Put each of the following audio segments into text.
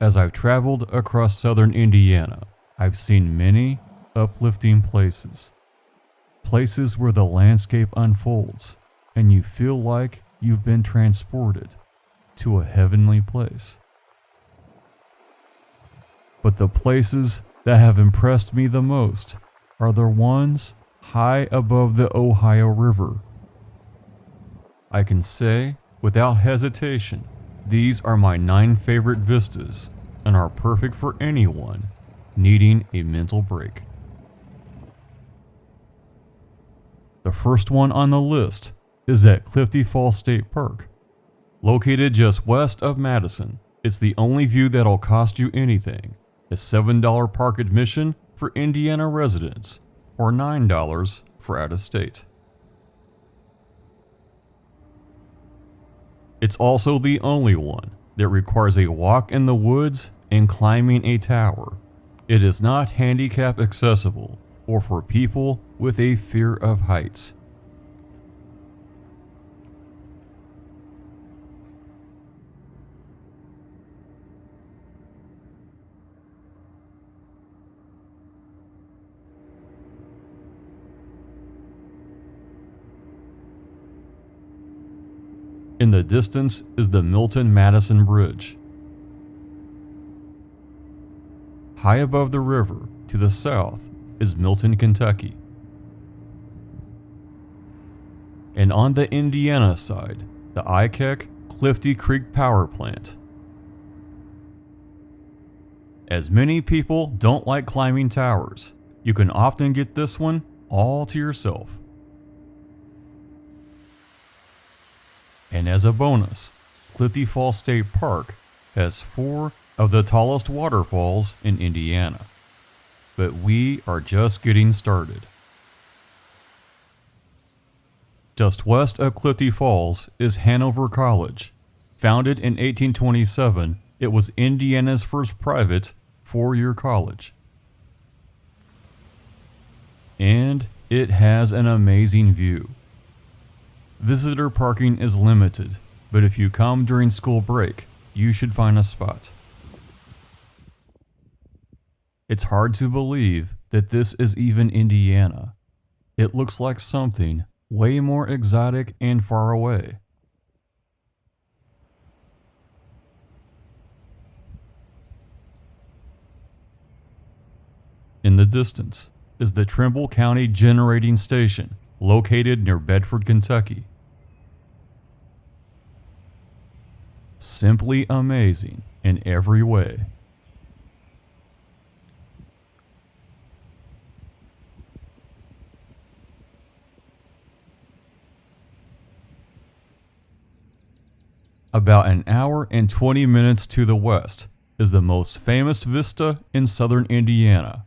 As I've traveled across southern Indiana, I've seen many uplifting places. Places where the landscape unfolds and you feel like you've been transported to a heavenly place. But the places that have impressed me the most are the ones high above the Ohio River. I can say, without hesitation, these are my 9 favorite vistas and are perfect for anyone needing a mental break. The first one on the list is at Clifty Falls State Park. Located just west of Madison, it's the only view that'll cost you anything. A $7 park admission for Indiana residents, or $9 for out of state. It's also the only one that requires a walk in the woods and climbing a tower. It is not handicap accessible or for people with a fear of heights. In the distance is the Milton-Madison Bridge. High above the river to the south is Milton, Kentucky. And on the Indiana side, the ICAC Clifty Creek Power Plant. As many people don't like climbing towers, you can often get this one all to yourself. And as a bonus, Clifty Falls State Park has 4 of the tallest waterfalls in Indiana. But we are just getting started. Just west of Clifty Falls is Hanover College. Founded in 1827, it was Indiana's first private 4-year college. And it has an amazing view. Visitor parking is limited, but if you come during school break, you should find a spot. It's hard to believe that this is even Indiana. It looks like something way more exotic and far away. In the distance is the Trimble County Generating Station, located near Bedford, Kentucky. Simply amazing in every way. About an hour and 20 minutes to the west is the most famous vista in southern Indiana,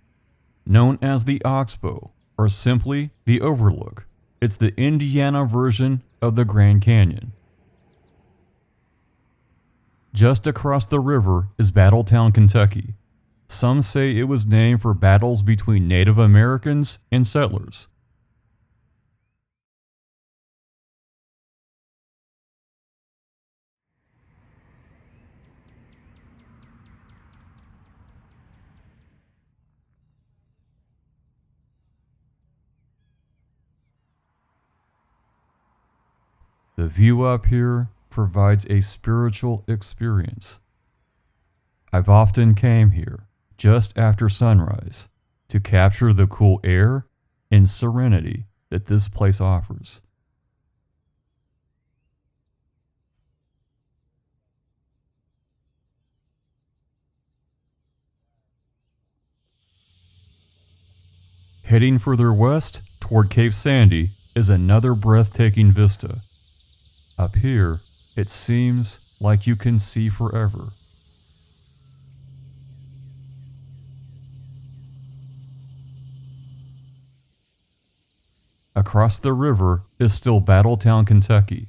known as the Oxbow, or simply the Overlook. It's the Indiana version of the Grand Canyon. Just across the river is Battletown, Kentucky. Some say it was named for battles between Native Americans and settlers. The view up here provides a spiritual experience. I've often came here just after sunrise to capture the cool air and serenity that this place offers. Heading further west toward Cape Sandy is another breathtaking vista. Up here, it seems like you can see forever. Across the river is still Battletown, Kentucky.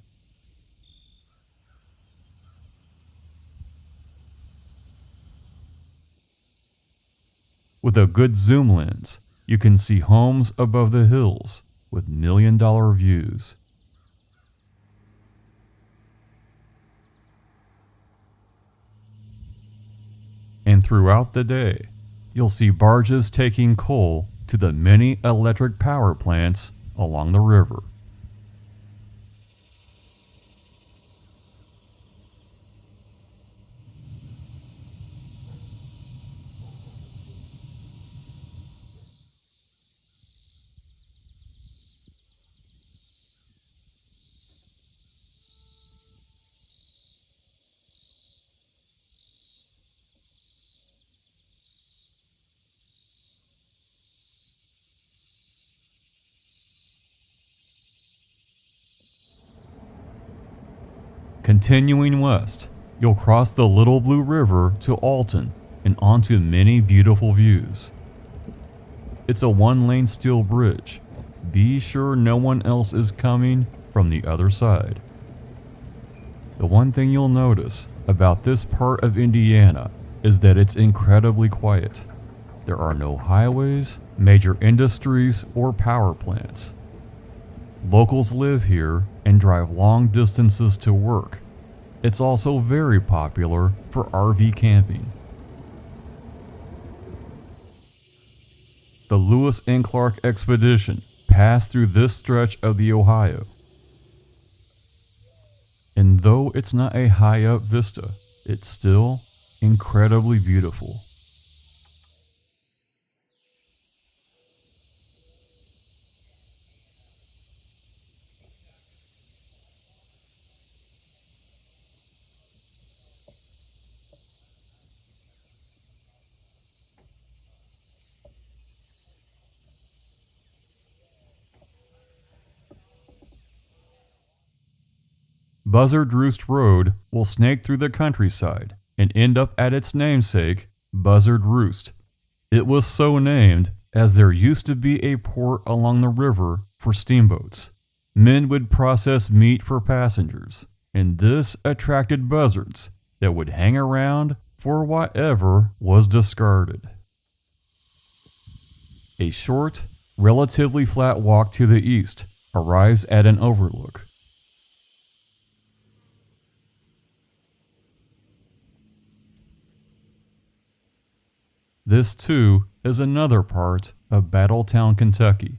With a good zoom lens, you can see homes above the hills with million-dollar views. and throughout the day, you'll see barges taking coal to the many electric power plants along the river. Continuing west, you'll cross the Little Blue River to Alton and onto many beautiful views. It's a one-lane steel bridge. Be sure no one else is coming from the other side. The one thing you'll notice about this part of Indiana is that it's incredibly quiet. There are no highways, major industries, or power plants. Locals live here and drive long distances to work. It's also very popular for RV camping. The Lewis and Clark expedition passed through this stretch of the Ohio. And though it's not a high-up vista, it's still incredibly beautiful. Buzzard Roost Road will snake through the countryside and end up at its namesake, Buzzard Roost. It was so named as there used to be a port along the river for steamboats. Men would process meat for passengers, and this attracted buzzards that would hang around for whatever was discarded. A short, relatively flat walk to the east arrives at an overlook. This too is another part of Battletown, Kentucky.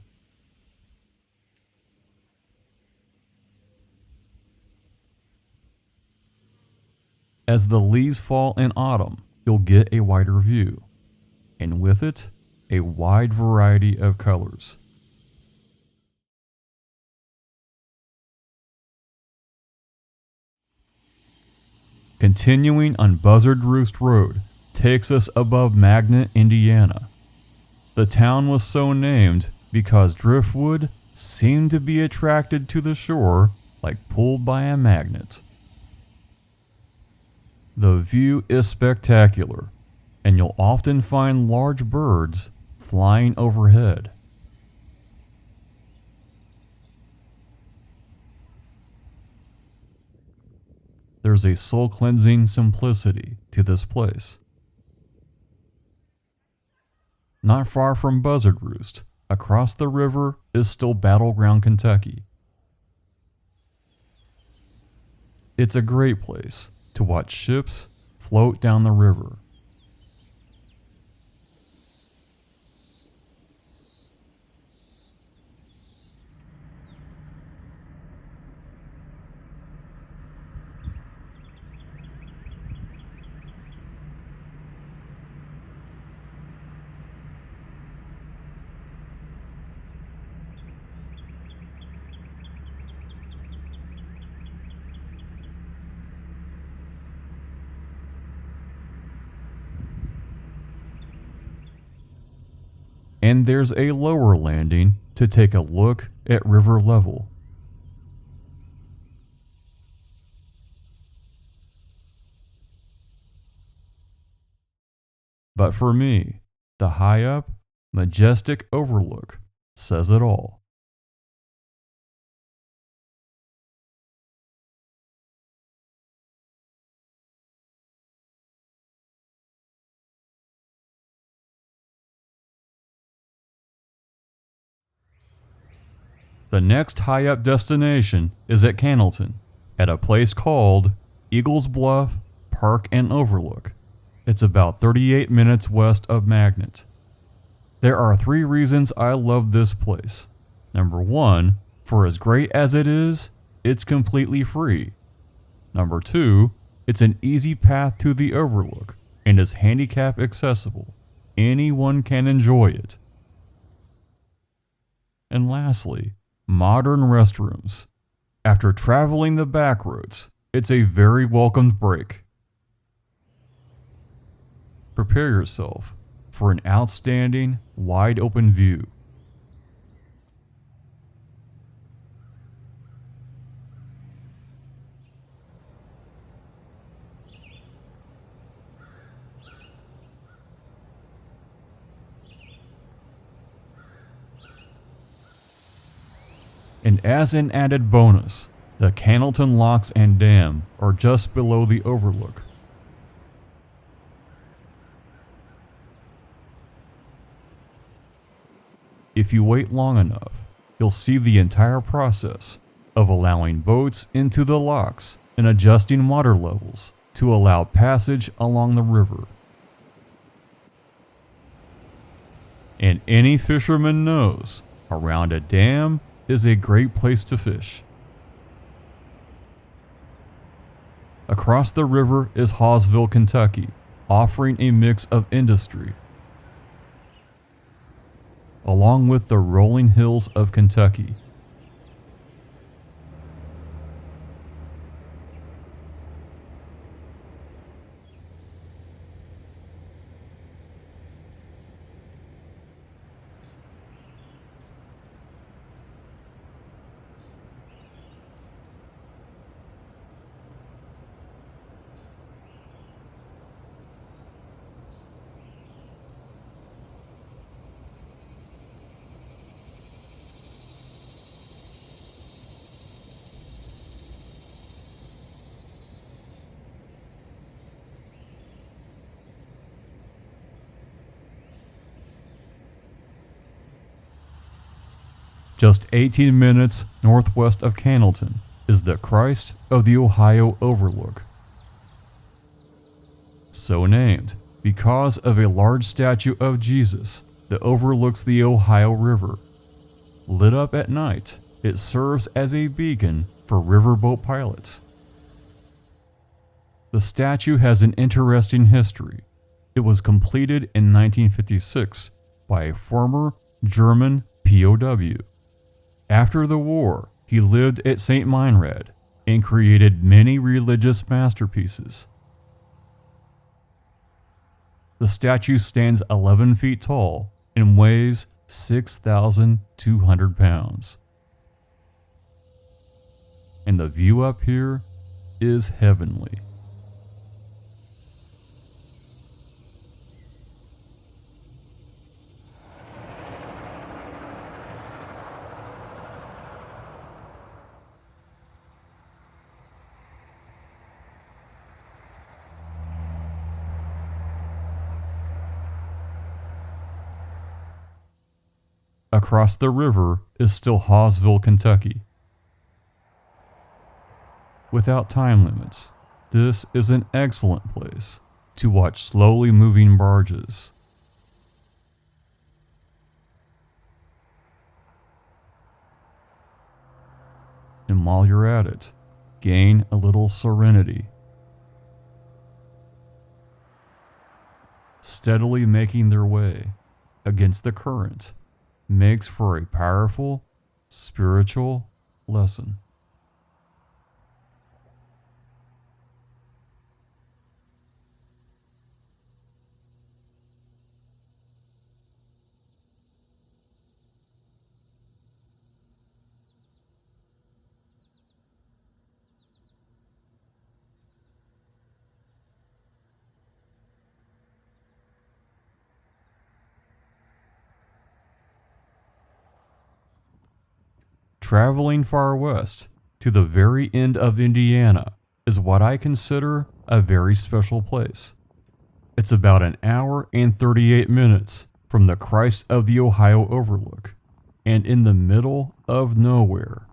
As the leaves fall in autumn, you'll get a wider view, and with it, a wide variety of colors. Continuing on Buzzard Roost Road takes us above Magnet, Indiana. The town was so named because driftwood seemed to be attracted to the shore like pulled by a magnet. The view is spectacular, and you'll often find large birds flying overhead. There's a soul-cleansing simplicity to this place. Not far from Buzzard Roost, across the river is still Battleground, Kentucky. It's a great place to watch ships float down the river. And there's a lower landing to take a look at river level. But for me, the high up, majestic overlook says it all. The next high-up destination is at Cannelton, at a place called Eagles Bluff Park and Overlook. It's about 38 minutes west of Magnet. There are 3 reasons I love this place. Number 1, for as great as it is, it's completely free. Number 2, it's an easy path to the Overlook and is handicap accessible. Anyone can enjoy it. And lastly, modern restrooms. After traveling the back roads, it's a very welcomed break. Prepare yourself for an outstanding, wide-open view. And as an added bonus, the Cannleton Locks and Dam are just below the Overlook. If you wait long enough, you'll see the entire process of allowing boats into the locks and adjusting water levels to allow passage along the river. And any fisherman knows around a dam is a great place to fish. Across the river is Hawesville, Kentucky, offering a mix of industry, along with the rolling hills of Kentucky. Just 18 minutes northwest of Cannleton is the Christ of the Ohio Overlook. So named because of a large statue of Jesus that overlooks the Ohio River. Lit up at night, it serves as a beacon for riverboat pilots. The statue has an interesting history. It was completed in 1956 by a former German POW. After the war, he lived at St. Meinrad and created many religious masterpieces. The statue stands 11 feet tall and weighs 6,200 pounds. And the view up here is heavenly. Across the river is still Hawesville, Kentucky. Without time limits, this is an excellent place to watch slowly moving barges. And while you're at it, gain a little serenity. Steadily making their way against the current makes for a powerful spiritual lesson. Traveling far west to the very end of Indiana is what I consider a very special place. It's about an hour and 38 minutes from the Christ of the Ohio Overlook and in the middle of nowhere.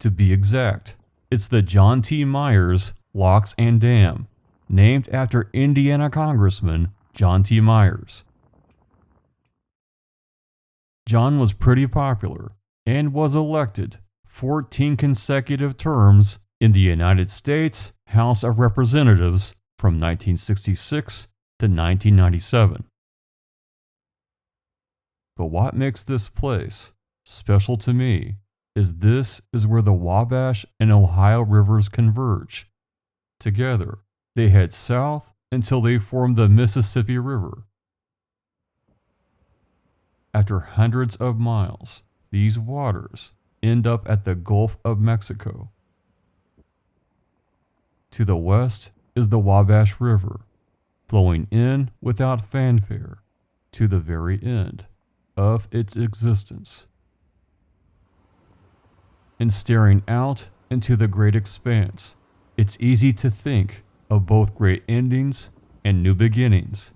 To be exact, it's the John T. Myers Locks and Dam, named after Indiana Congressman John T. Myers. John was pretty popular and was elected 14 consecutive terms in the United States House of Representatives from 1966 to 1997. But what makes this place special to me is this is where the Wabash and Ohio rivers converge. Together, they head south until they form the Mississippi River. After hundreds of miles, these waters end up at the Gulf of Mexico. To the west is the Wabash River, flowing in without fanfare to the very end of its existence. And staring out into the great expanse, it's easy to think of both great endings and new beginnings.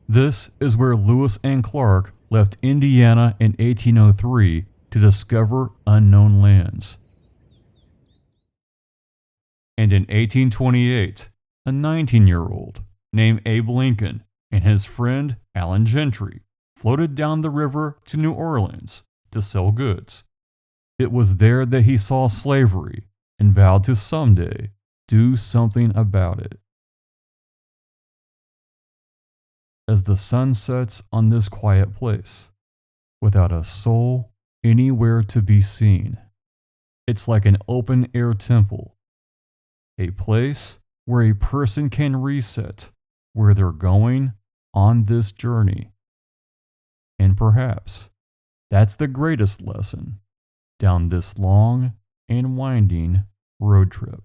This is where Lewis and Clark left Indiana in 1803 to discover unknown lands. And in 1828, a 19-year-old named Abe Lincoln and his friend Allen Gentry floated down the river to New Orleans to sell goods. It was there that he saw slavery and vowed to someday do something about it. As the sun sets on this quiet place, without a soul anywhere to be seen, it's like an open-air temple, a place where a person can reset where they're going on this journey. And perhaps that's the greatest lesson down this long and winding road trip.